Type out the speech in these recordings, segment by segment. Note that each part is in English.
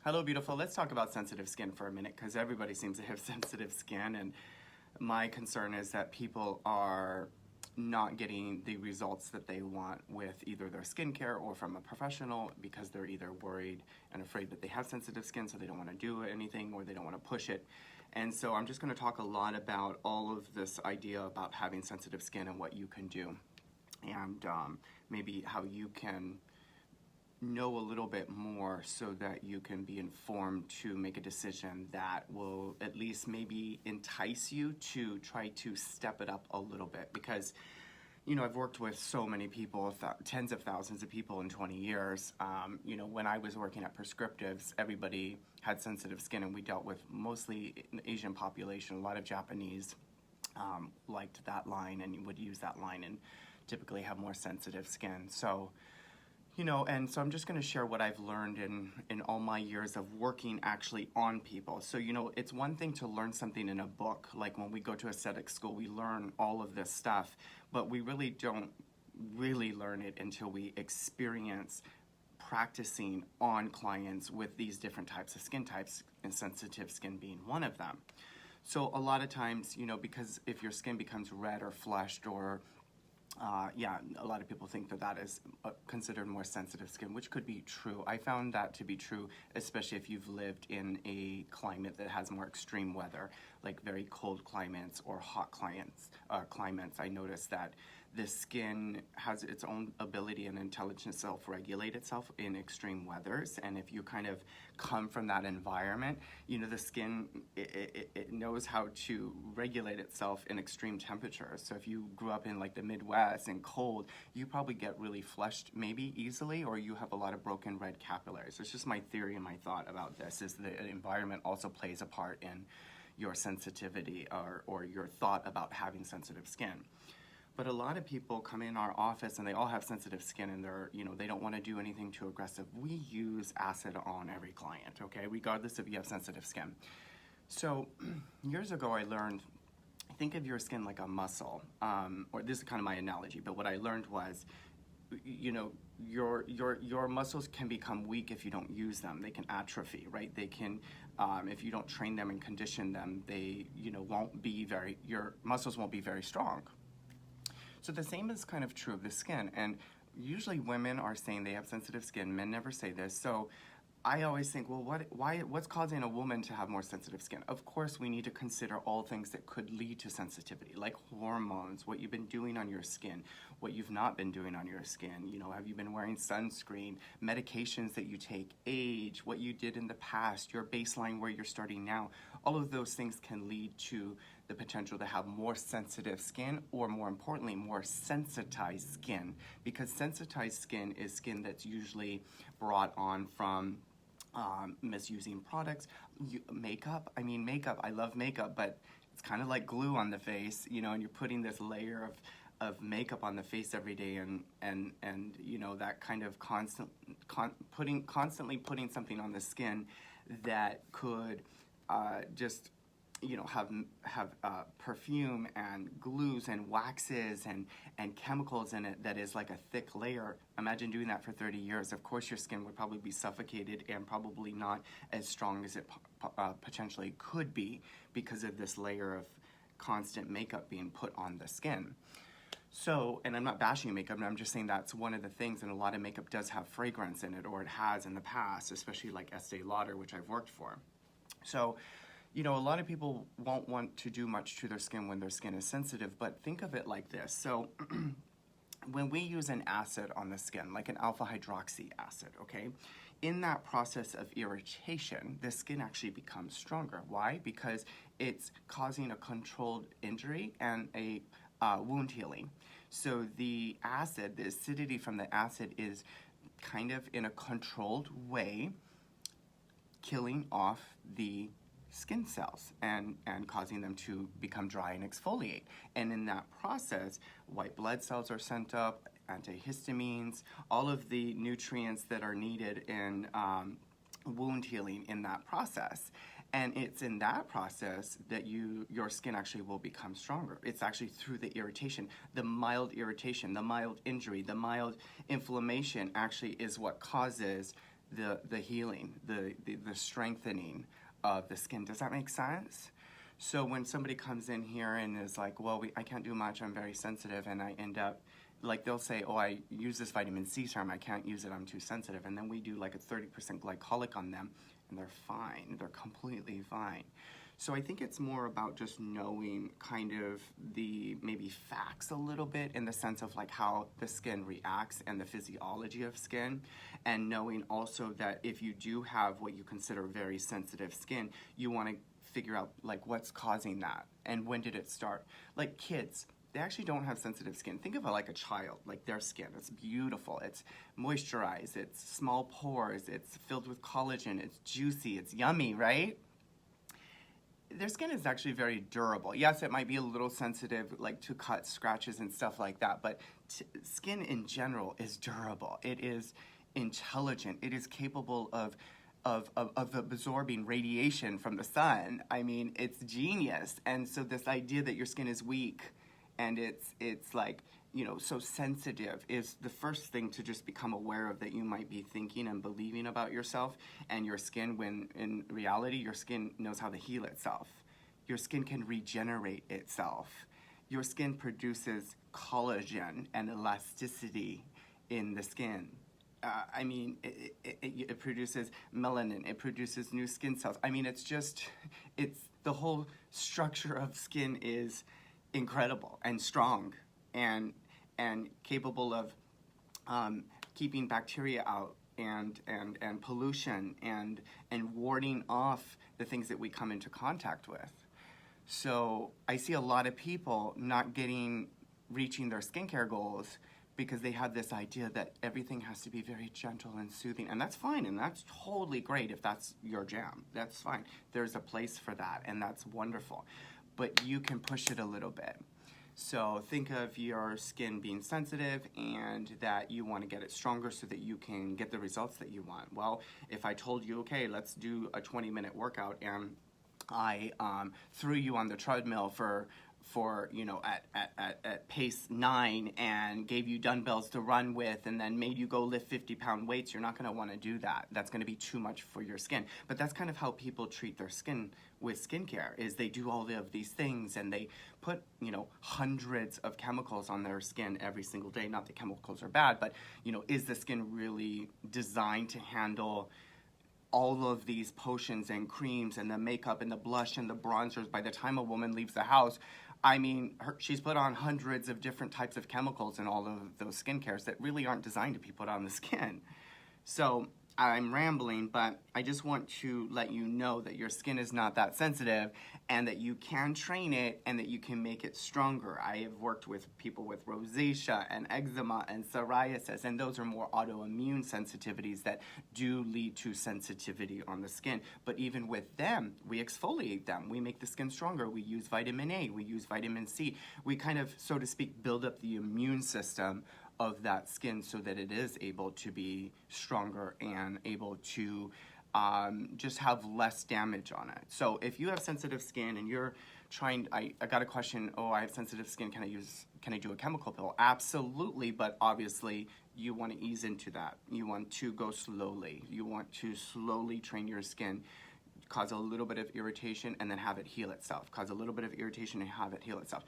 Hello, beautiful. Let's talk about sensitive skin for a minute because everybody seems to have sensitive skin, and my concern is that people are not getting the results that they want with either their skincare or from a professional because they're either worried and afraid that they have sensitive skin, so they don't want to do anything or they don't want to push it. And so I'm just going to talk a lot about all of this idea about having sensitive skin and what you can do, and maybe how you can know a little bit more so that you can be informed to make a decision that will at least maybe entice you to try to step it up a little bit. Because, you know, I've worked with so many people, tens of thousands of people in 20 years. You know, when I was working at Prescriptives, everybody had sensitive skin, and we dealt with mostly an Asian population. A lot of Japanese liked that line and would use that line and typically have more sensitive skin. So, you know, and so I'm just going to share what I've learned in all my years of working actually on people. So, you know, it's one thing to learn something in a book. Like when we go to aesthetic school, we learn all of this stuff, but we really don't really learn it until we experience practicing on clients with these different types of skin types, and sensitive skin being one of them. So a lot of times, you know, because if your skin becomes red or flushed or yeah, a lot of people think that that is considered more sensitive skin, which could be true. I found that to be true, especially if you've lived in a climate that has more extreme weather, like very cold climates or hot climates. I noticed that the skin has its own ability and intelligence to self-regulate itself in extreme weathers, and if you kind of come from that environment, you know, the skin, it knows how to regulate itself in extreme temperatures. So if you grew up in like the Midwest and cold, you probably get really flushed maybe easily, or you have a lot of broken red capillaries. It's just my theory and my thought about this, is the environment also plays a part in your sensitivity or your thought about having sensitive skin. But a lot of people come in our office and they all have sensitive skin, and they're, you know, they don't want to do anything too aggressive. We use acid on every client, okay, regardless if you have sensitive skin. So years ago I learned, think of your skin like a muscle, or this is kind of my analogy, but what I learned was, you know, your muscles can become weak if you don't use them. They can atrophy, right? They can, if you don't train them and condition them, they, you know, your muscles won't be very strong. So the same is kind of true of the skin, and usually women are saying they have sensitive skin. Men never say this. So I always think, well, what's causing a woman to have more sensitive skin? Of course, we need to consider all things that could lead to sensitivity, like hormones, what you've been doing on your skin, what you've not been doing on your skin. You know, have you been wearing sunscreen, medications that you take, age, what you did in the past, your baseline, where you're starting now. All of those things can lead to the potential to have more sensitive skin, or more importantly, more sensitized skin, because sensitized skin is skin that's usually brought on from misusing products. Makeup, I love makeup, but it's kind of like glue on the face, you know, and you're putting this layer of makeup on the face every day, and you know, that kind of constantly putting something on the skin that could just, you know, have perfume and glues and waxes and chemicals in it that is like a thick layer. Imagine doing that for 30 years. Of course your skin would probably be suffocated and probably not as strong as it potentially could be, because of this layer of constant makeup being put on the skin. So, and I'm not bashing makeup, I'm just saying that's one of the things, and a lot of makeup does have fragrance in it, or it has in the past, especially like Estee Lauder, which I've worked for. So, you know, a lot of people won't want to do much to their skin when their skin is sensitive, but think of it like this. So when we use an acid on the skin, like an alpha hydroxy acid, okay, in that process of irritation, the skin actually becomes stronger. Why? Because it's causing a controlled injury and a wound healing. So the acid, the acidity from the acid is kind of in a controlled way killing off the skin cells and causing them to become dry and exfoliate. And in that process, white blood cells are sent up, antihistamines, all of the nutrients that are needed in wound healing in that process. And it's in that process that your skin actually will become stronger. It's actually through the irritation, the mild irritation, the mild injury, the mild inflammation actually is what causes the healing, the strengthening of the skin. Does that make sense? So when somebody comes in here and is like, well, I can't do much, I'm very sensitive, and I end up, like they'll say, oh, I use this vitamin C serum, I can't use it, I'm too sensitive. And then we do like a 30% glycolic on them, and they're fine, they're completely fine. So I think it's more about just knowing kind of the maybe facts a little bit in the sense of like how the skin reacts and the physiology of skin, and knowing also that if you do have what you consider very sensitive skin, you want to figure out like what's causing that and when did it start. Like kids, they actually don't have sensitive skin. Think of it like a child, like their skin. It's beautiful, it's moisturized, it's small pores, it's filled with collagen, it's juicy, it's yummy, right? Their skin is actually very durable. Yes, it might be a little sensitive, like to cuts, scratches, and stuff like that, but skin in general is durable. It is intelligent. It is capable of absorbing radiation from the sun. I mean, it's genius. And so this idea that your skin is weak and it's like, you know, so sensitive is the first thing to just become aware of that you might be thinking and believing about yourself and your skin, when in reality your skin knows how to heal itself. Your skin can regenerate itself. Your skin produces collagen and elasticity in the skin. I mean, it produces melanin, it produces new skin cells. I mean, it's the whole structure of skin is incredible and strong and capable of keeping bacteria out and pollution and warding off the things that we come into contact with. So I see a lot of people not reaching their skincare goals because they have this idea that everything has to be very gentle and soothing. And that's fine, and that's totally great if that's your jam. That's fine. There's a place for that, and that's wonderful. But you can push it a little bit. So think of your skin being sensitive and that you want to get it stronger so that you can get the results that you want. Well, if I told you, okay, let's do a 20-minute workout, and I threw you on the treadmill for you know, at pace 9 and gave you dumbbells to run with and then made you go lift 50-pound weights, you're not going to want to do that. That's going to be too much for your skin. But that's kind of how people treat their skin with skincare, is they do all of these things and they put, you know, hundreds of chemicals on their skin every single day. Not that chemicals are bad, but, you know, is the skin really designed to handle all of these potions and creams and the makeup and the blush and the bronzers? By the time a woman leaves the house, I mean, she's put on hundreds of different types of chemicals in all of those skincares that really aren't designed to be put on the skin. So I'm rambling, but I just want to let you know that your skin is not that sensitive and that you can train it and that you can make it stronger. I have worked with people with rosacea and eczema and psoriasis, and those are more autoimmune sensitivities that do lead to sensitivity on the skin. But even with them, we exfoliate them. We make the skin stronger. We use vitamin A. We use vitamin C. We kind of, so to speak, build up the immune system of that skin so that it is able to be stronger and able to just have less damage on it. So if you have sensitive skin and you're trying, I got a question, oh, I have sensitive skin, can I do a chemical pill? Absolutely, but obviously you want to ease into that. You want to go slowly. You want to slowly train your skin, cause a little bit of irritation and then have it heal itself. Cause a little bit of irritation and have it heal itself.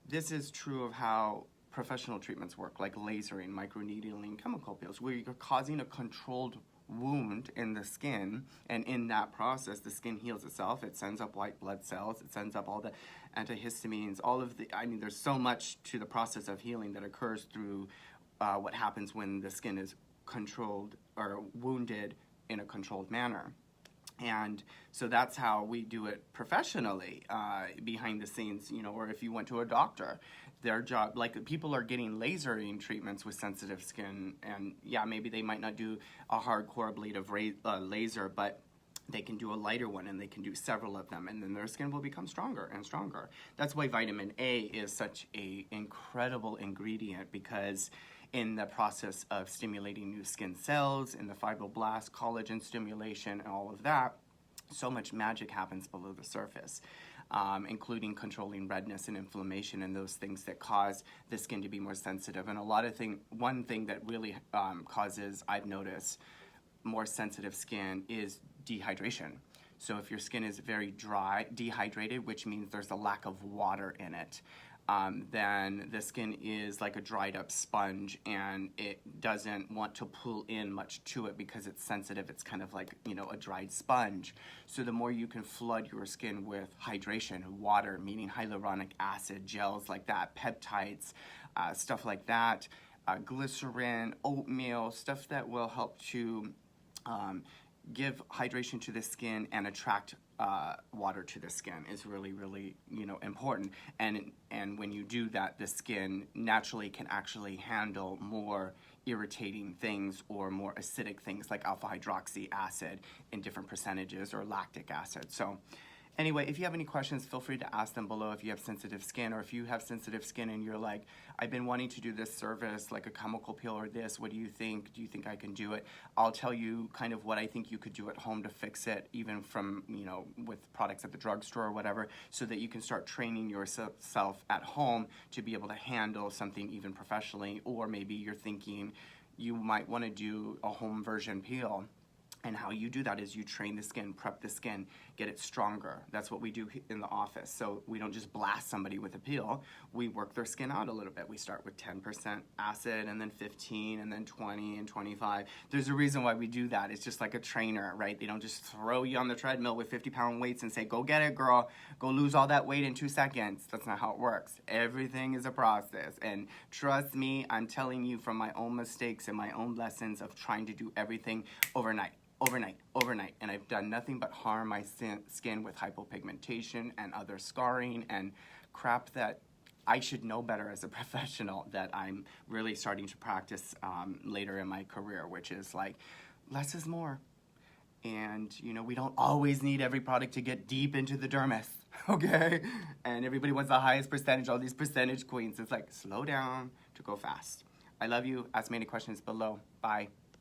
This is true of how professional treatments work, like lasering, microneedling, chemical peels, where you're causing a controlled wound in the skin, and in that process, the skin heals itself. It sends up white blood cells. It sends up all the antihistamines, all of the, I mean, there's so much to the process of healing that occurs through what happens when the skin is controlled or wounded in a controlled manner. And so that's how we do it professionally, behind the scenes, you know, or if you went to a doctor, their job, like people are getting lasering treatments with sensitive skin, and yeah, maybe they might not do a hardcore ablative laser, but they can do a lighter one and they can do several of them, and then their skin will become stronger and stronger. That's why vitamin A is such an incredible ingredient, because in the process of stimulating new skin cells, in the fibroblast, collagen stimulation, and all of that, so much magic happens below the surface, including controlling redness and inflammation and those things that cause the skin to be more sensitive. And one thing that really causes, I've noticed, more sensitive skin is dehydration. So if your skin is very dry, dehydrated, which means there's a lack of water in it, then the skin is like a dried up sponge, and it doesn't want to pull in much to it because it's sensitive. It's kind of like, you know, a dried sponge. So the more you can flood your skin with hydration, water, meaning hyaluronic acid, gels like that, peptides, stuff like that, glycerin, oatmeal, stuff that will help to give hydration to the skin and attract water to the skin is really, really, you know, important. And when you do that, the skin naturally can actually handle more irritating things or more acidic things like alpha hydroxy acid in different percentages, or lactic acid. So anyway, if you have any questions, feel free to ask them below if you have sensitive skin, or if you have sensitive skin and you're like, I've been wanting to do this service, like a chemical peel or this, what do you think? Do you think I can do it? I'll tell you kind of what I think you could do at home to fix it, even from, you know, with products at the drugstore or whatever, so that you can start training yourself at home to be able to handle something even professionally. Or maybe you're thinking you might want to do a home version peel. And how you do that is you train the skin, prep the skin, get it stronger. That's what we do in the office. So we don't just blast somebody with a peel. We work their skin out a little bit. We start with 10% acid, and then 15, and then 20 and 25. There's a reason why we do that. It's just like a trainer, right? They don't just throw you on the treadmill with 50-pound weights and say, go get it, girl. Go lose all that weight in 2 seconds. That's not how it works. Everything is a process. And trust me, I'm telling you from my own mistakes and my own lessons of trying to do everything overnight. And I've done nothing but harm my skin with hypopigmentation and other scarring and crap that I should know better as a professional, that I'm really starting to practice later in my career, which is like, less is more. And, you know, we don't always need every product to get deep into the dermis, okay? And everybody wants the highest percentage, all these percentage queens. It's like, slow down to go fast. I love you. Ask me any questions below. Bye.